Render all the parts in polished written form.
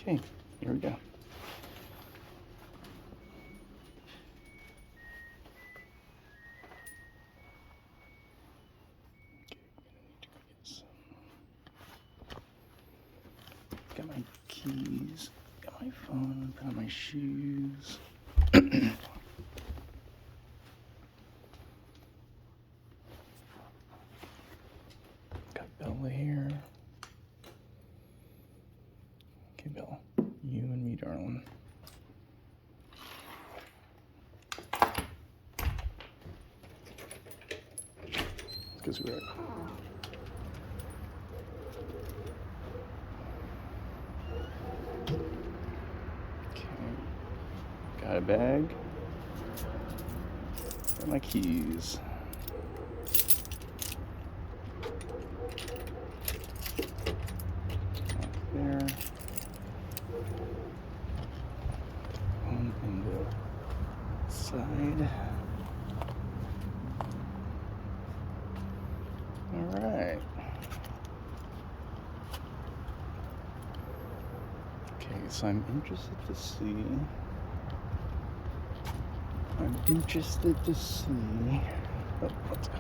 Okay, here we go. Got my keys, got my phone, put on my shoes. Got Bella here. Okay, Bella, you and me, darling. Because we're okay. Got a bag. Got my keys. There. On the side. All right. Okay, so I'm interested to see. Oh, let's go.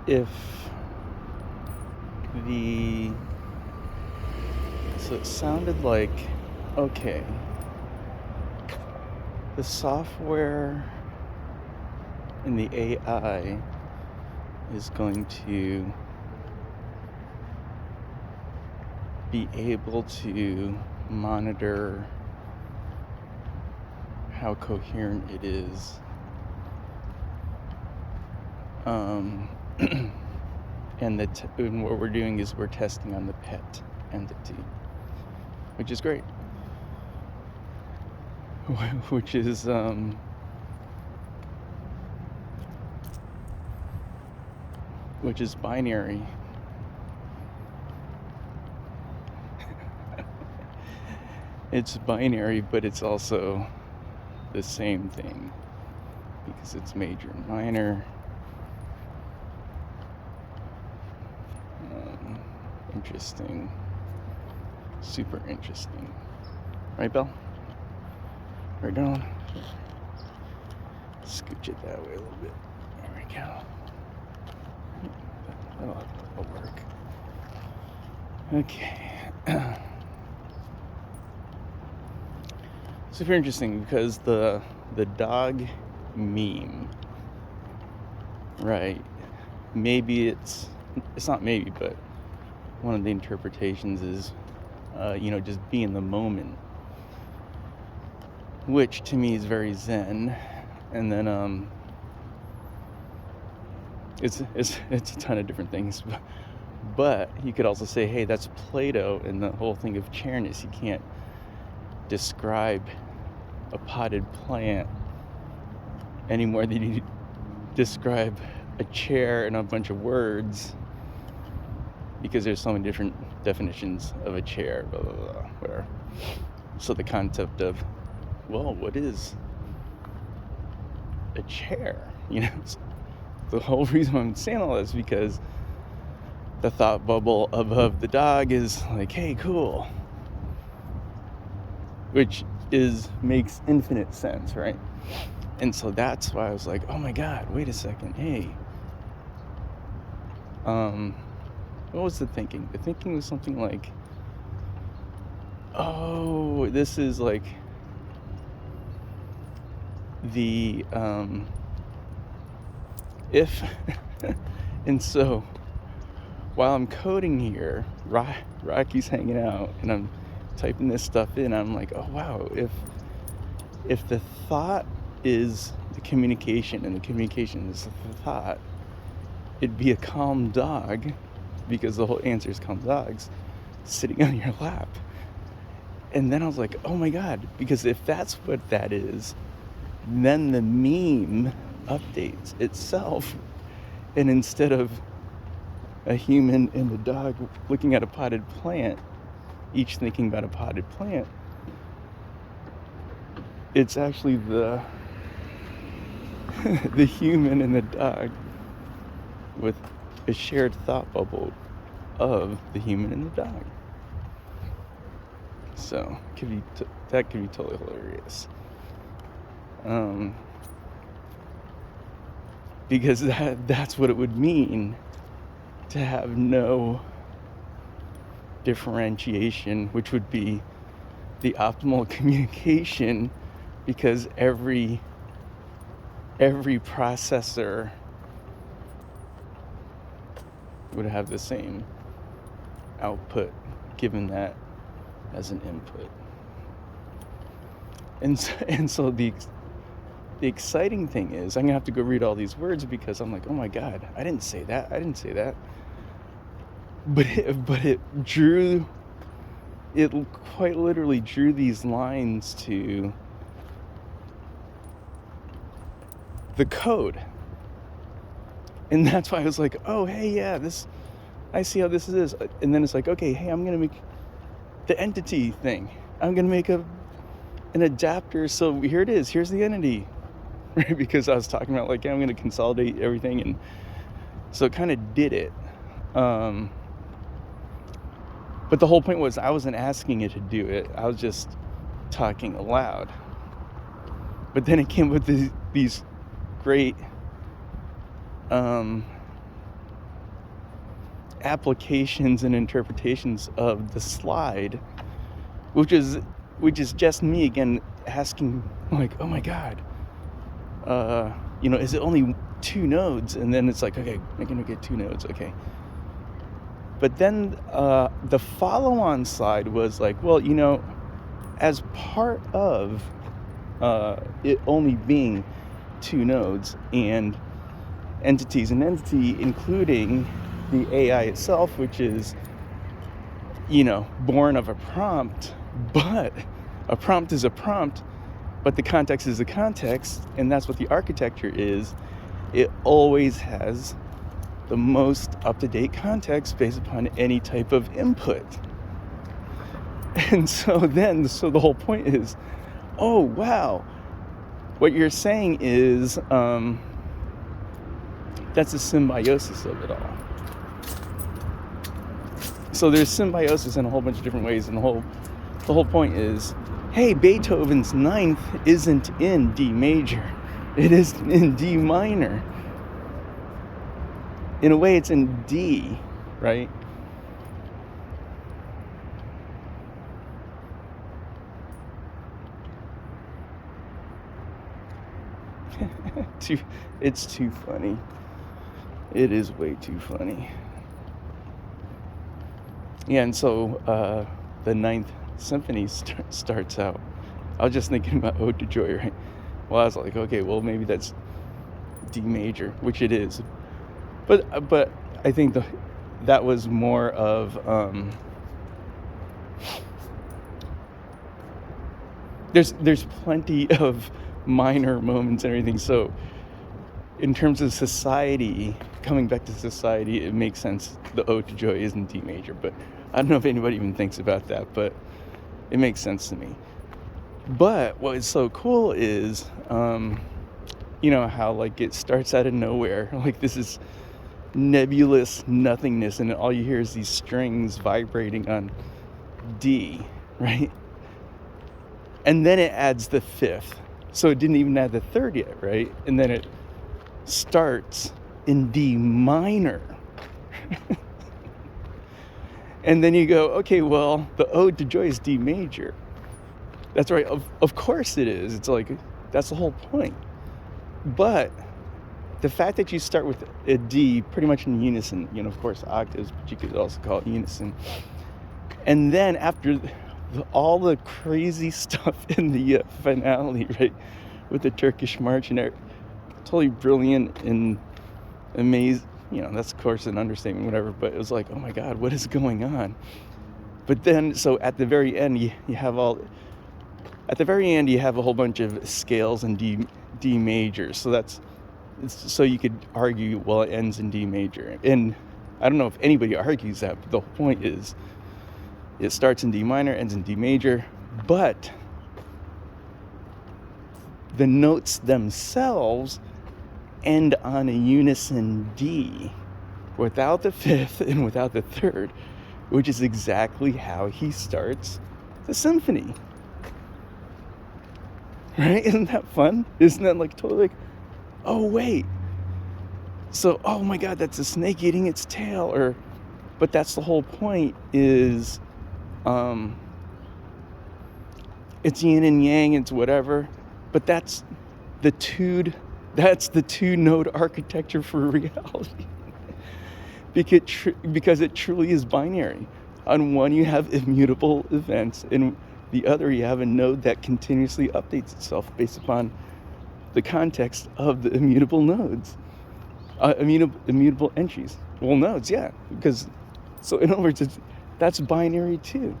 If so it sounded like, okay, the software and the AI is going to be able to monitor how coherent it is. And what we're doing is we're testing on the pet entity, which is great. Which is binary. It's binary, but it's also the same thing because it's major and minor. Interesting. Super interesting. Right, Belle? Right down. Scooch it that way a little bit. There we go. That'll work. Okay. Super interesting because the dog meme, right? Maybe it's not maybe, but one of the interpretations is, just be in the moment, which to me is very Zen. And then it's a ton of different things, but you could also say, hey, that's Plato and the whole thing of chairness. You can't describe a potted plant any more than you describe a chair in a bunch of words, because there's so many different definitions of a chair, blah, blah, blah, whatever. So the concept of, well, what is a chair? The whole reason I'm saying all this, because the thought bubble above the dog is like, hey, cool. Which makes infinite sense, right? And so that's why I was like, oh my God, wait a second, hey. What was the thinking? The thinking was something like, oh, this is like the, if, and so while I'm coding here, Rocky's hanging out, and I'm typing this stuff in, I'm like, oh wow, if the thought is the communication and the communication is the thought, it'd be a calm dog, because the whole answer is calm dogs, sitting on your lap. And then I was like, oh my God, because if that's what that is, then the meme updates itself. And instead of a human and a dog looking at a potted plant, each thinking about a potted plant, it's actually the human and the dog with a shared thought bubble of the human and the dog. So that could be totally hilarious. Because that's what it would mean to have no differentiation, which would be the optimal communication, because every processor would have the same output given that as an input. And so the exciting thing is, I'm gonna have to go read all these words because I'm like, oh my god, I didn't say that. But it quite literally drew these lines to the code. And that's why I was like, oh hey, yeah, I see how this is. And then it's like, okay, hey, I'm gonna make the entity thing. I'm gonna make an adapter. So here it is. Here's the entity, right? Because I was talking about like, yeah, I'm gonna consolidate everything, and so it kind of did it. But the whole point was I wasn't asking it to do it. I was just talking aloud. But then it came with these great applications and interpretations of the slide, which is just me again asking, like, oh my god, is it only 2 nodes? And then it's like, okay, I'm gonna get 2 nodes, okay. But then the follow-on slide was like, well, as part of it only being 2 nodes and entities, an entity including the AI itself, which is, born of a prompt, but a prompt is a prompt, but the context is the context, and that's what the architecture is. It always has the most up-to-date context based upon any type of input. And so the whole point is, oh wow, what you're saying is that's a symbiosis of it all. So there's symbiosis in a whole bunch of different ways, and the whole point is, hey, Beethoven's Ninth isn't in D major, it is in D minor. In a way, it's in D, right? It's too funny. It is way too funny. Yeah, and so the Ninth Symphony starts out. I was just thinking about Ode to Joy, right? Well, I was like, okay, well, maybe that's D major, which it is. But I think that was more of there's plenty of minor moments and everything. So in terms of society, coming back to society, it makes sense. The Ode to Joy is in D major, but I don't know if anybody even thinks about that, but it makes sense to me. But what is so cool is, how like it starts out of nowhere, like this is nebulous nothingness, and all you hear is these strings vibrating on D, right? And then it adds the 5th, so it didn't even add the 3rd yet, right? And then it starts in D minor. And then you go, okay, well, the Ode to Joy is D major. That's right, of course it is. It's like, that's the whole point. But the fact that you start with a D pretty much in unison, of course octaves, but you could also call it unison. And then after all the crazy stuff in the finale, right, with the Turkish march and totally brilliant and amazing. That's of course an understatement, whatever, but it was like, oh my god, what is going on? But then, so at the very end, you have a whole bunch of scales in D major. So you could argue, well, it ends in D major. And I don't know if anybody argues that, but the whole point is it starts in D minor, ends in D major, but the notes themselves end on a unison D. without the fifth and without the third, which is exactly how he starts the symphony. Right? Isn't that fun? Isn't that like totally like, oh wait, so oh my god, that's a snake eating its tail, but that's the whole point, is it's yin and yang, it's whatever, but that's the two node architecture for reality. Because it truly is binary. On one you have immutable events, and the other you have a node that continuously updates itself based upon the context of the immutable nodes, immutable entries. Well, nodes, yeah, because so in other words, that's binary too.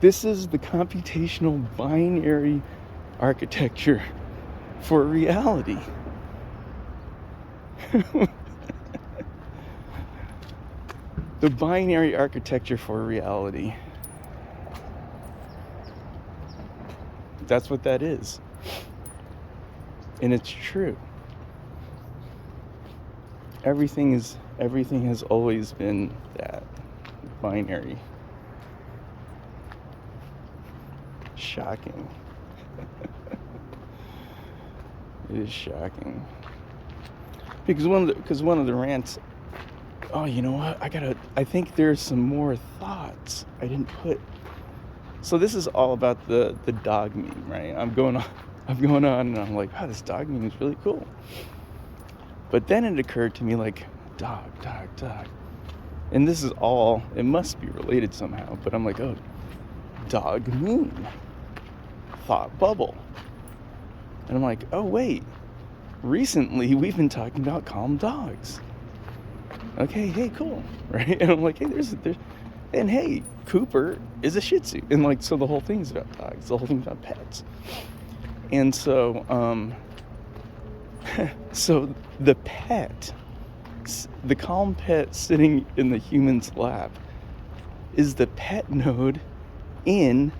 This is the computational binary architecture for reality. The binary architecture for reality. That's what that is. And it's true. Everything has always been that binary. Shocking. It is shocking. Because one of the rants, oh, you know what? I think there's some more thoughts I didn't put. So this is all about the dog meme, right? I'm going on and I'm like, wow, this dog meme is really cool. But then it occurred to me, like, dog. And this is all, it must be related somehow, but I'm like, oh, dog meme. Thought bubble. And I'm like, oh wait, recently we've been talking about calm dogs. Okay, hey, cool, right? And I'm like, hey, there's, and hey, Cooper is a Shih Tzu, and like, so the whole thing's about dogs, the whole thing's about pets, and so, so the pet, the calm pet sitting in the human's lap, is the pet node in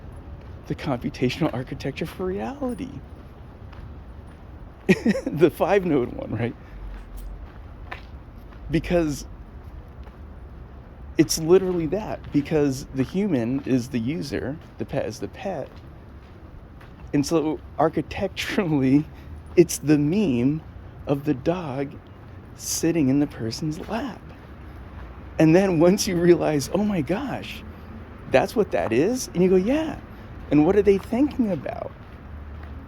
the computational architecture for reality. The 5-node one, right? Because it's literally that. Because the human is the user, the pet is the pet. And so architecturally, it's the meme of the dog sitting in the person's lap. And then once you realize, oh my gosh, that's what that is, and you go, yeah. And what are they thinking about?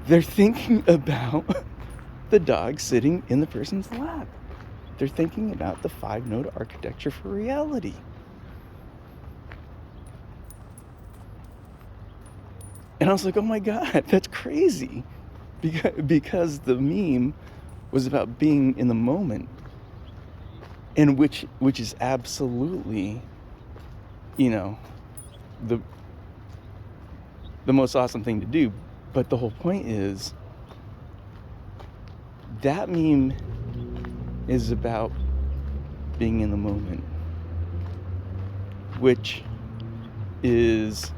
They're thinking about the dog sitting in the person's lap. They're thinking about the 5-node architecture for reality. And I was like, oh my God, that's crazy. Because the meme was about being in the moment, and which is absolutely, the most awesome thing to do. But the whole point is that meme is about being in the moment, which is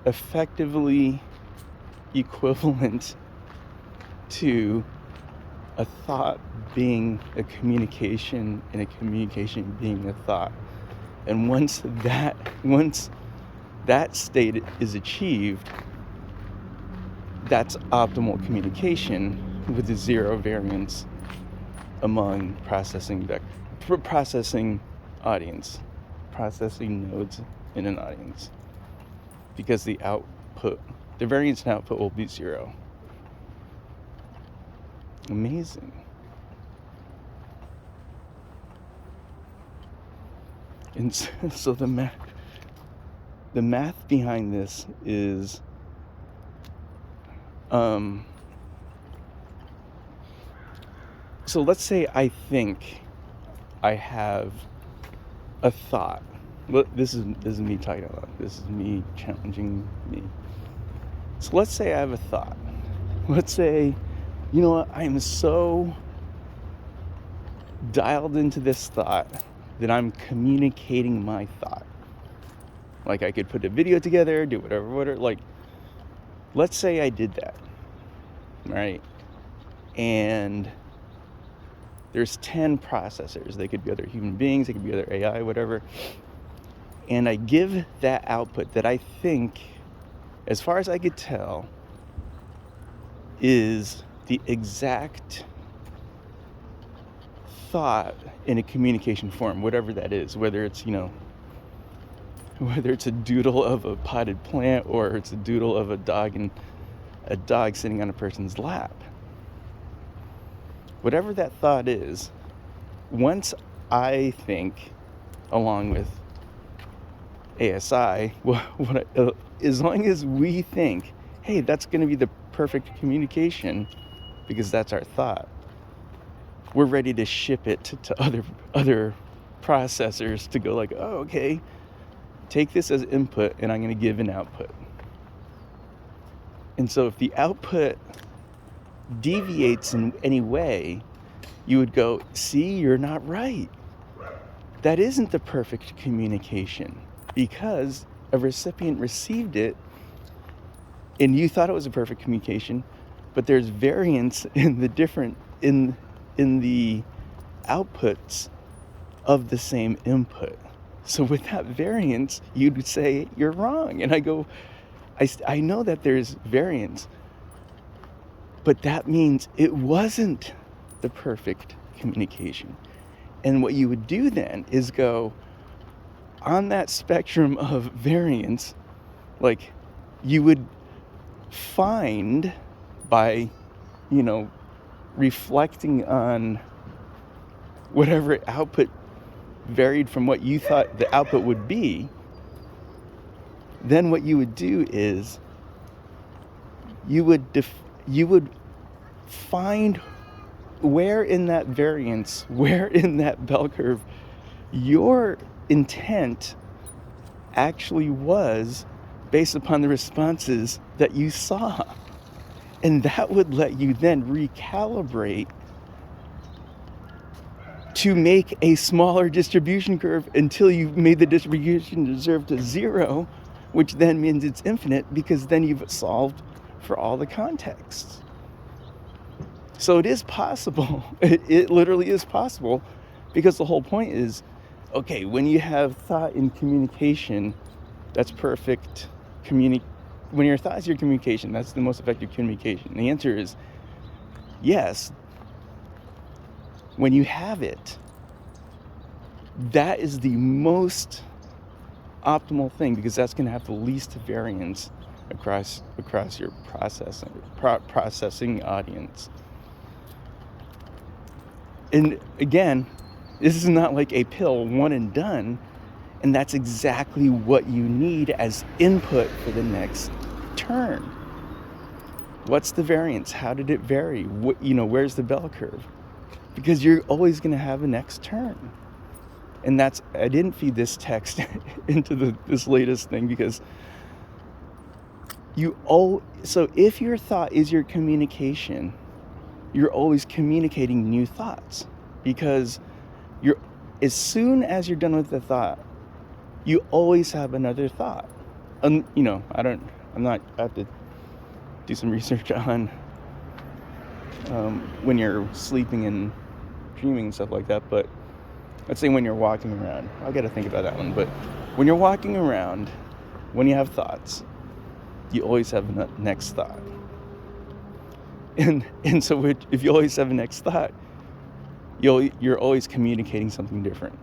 effectively equivalent to a thought being a communication and a communication being a thought. And once that state is achieved, that's optimal communication with the zero variance among processing audience, processing nodes in an audience, because the variance in output will be zero. Amazing. And so the math behind this is so let's say I think I have a thought. This is me talking about. This is me challenging me. So let's say I have a thought. Let's say, you know what, I am so dialed into this thought that I'm communicating my thought. Like, I could put a video together, do whatever, like, let's say I did that, right? And there's 10 processors. They could be other human beings, they could be other AI, whatever. And I give that output that I think, as far as I could tell, is the exact thought in a communication form, whatever that is, whether it's, whether it's a doodle of a potted plant or it's a doodle of a dog sitting on a person's lap. Whatever that thought is, once I think, along with ASI, as long as we think, hey, that's going to be the perfect communication, because that's our thought, we're ready to ship it to other processors to go like, oh, okay, take this as input and I'm going to give an output. And so if the output deviates in any way, you would go, see, you're not right. That isn't the perfect communication, because a recipient received it and you thought it was a perfect communication, but there's variance in the different in the outputs of the same input. So with that variance, you'd say you're wrong. And I go, I know that there's variance, but that means it wasn't the perfect communication. And what you would do then is go, on that spectrum of variance, like, you would find by, reflecting on whatever output varied from what you thought the output would be, then what you would do is you would find where in that variance, where in that bell curve your intent actually was based upon the responses that you saw. And that would let you then recalibrate to make a smaller distribution curve until you've made the distribution reserve to 0, which then means it's infinite, because then you've solved for all the contexts. So it is possible. It literally is possible, because the whole point is, okay, when you have thought in communication, that's perfect. When your thought is your communication, that's the most effective communication. And the answer is yes. When you have it, that is the most optimal thing, because that's going to have the least variance across your processing audience. And again, this is not like a pill, one and done. And that's exactly what you need as input for the next turn. What's the variance? How did it vary? Where's the bell curve? Because you're always going to have a next turn. And I didn't feed this text into this latest thing, because so if your thought is your communication, you're always communicating new thoughts, because as soon as you're done with the thought, you always have another thought. I have to do some research on when you're sleeping and dreaming and stuff like that, but let's say when you're walking around, I got to think about that one, but when you're walking around, when you have thoughts, you always have a next thought. And so if you always have a next thought, you're always communicating something different.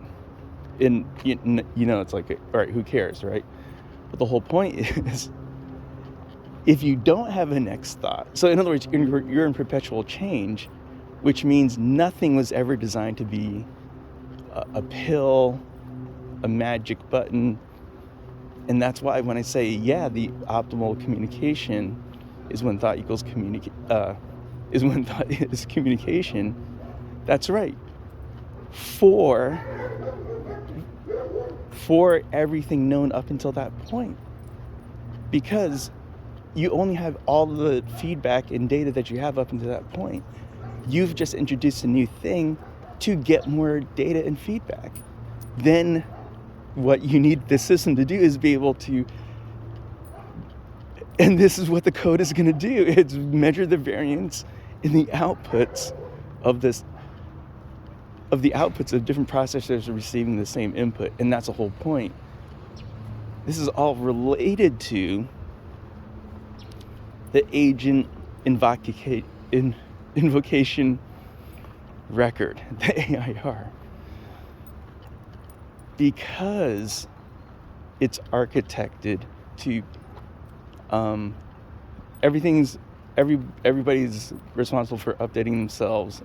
And it's like, all right, who cares, right? But the whole point is, if you don't have a next thought, so in other words, you're in perpetual change, which means nothing was ever designed to be a pill, a magic button. And that's why when I say, the optimal communication is when thought equals is when thought is communication. That's right. For everything known up until that point. Because you only have all the feedback and data that you have up until that point. You've just introduced a new thing to get more data and feedback. Then what you need the system to do is be able to, and this is what the code is going to do, it's measure the variance in the outputs of this of the outputs of different processors receiving the same input, and that's the whole point. This is all related to the agent invocation record, the AIR, because it's architected to everybody's responsible for updating themselves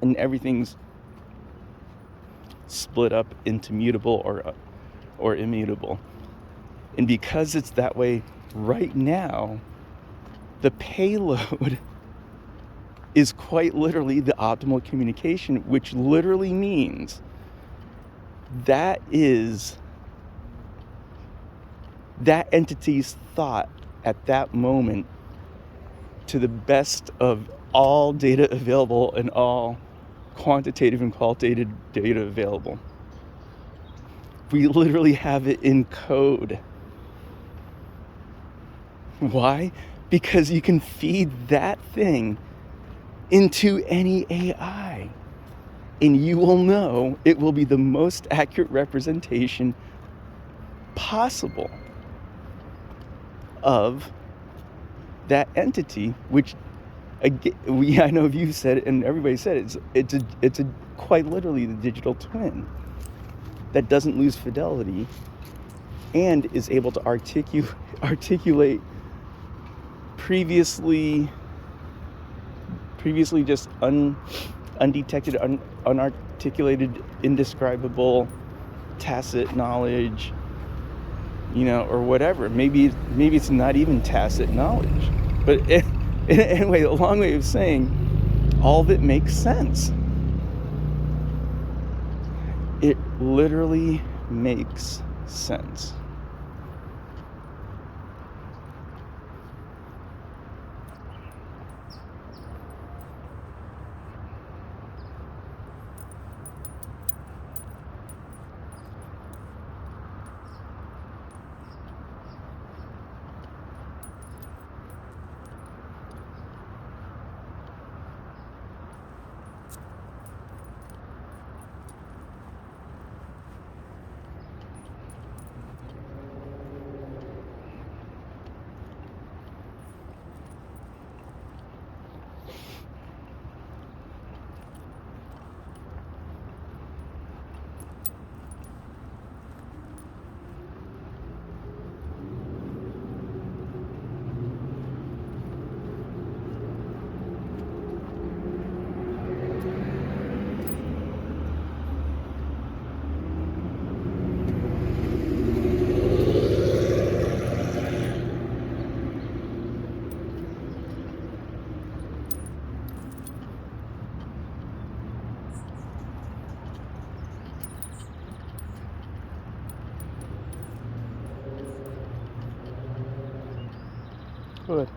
and everything's split up into mutable or immutable. And because it's that way right now, the payload is quite literally the optimal communication, which literally means that is that entity's thought at that moment to the best of all data available and all quantitative and qualitative data available. We literally have it in code. Why? Because you can feed that thing into any AI, and you will know it will be the most accurate representation possible of that entity, which I know you said it and everybody said it, it's a quite literally the digital twin that doesn't lose fidelity and is able to articulate previously just undetected, unarticulated, indescribable, tacit knowledge, or whatever. Maybe it's not even tacit knowledge, but anyway, a long way of saying all of it makes sense. It literally makes sense. Good.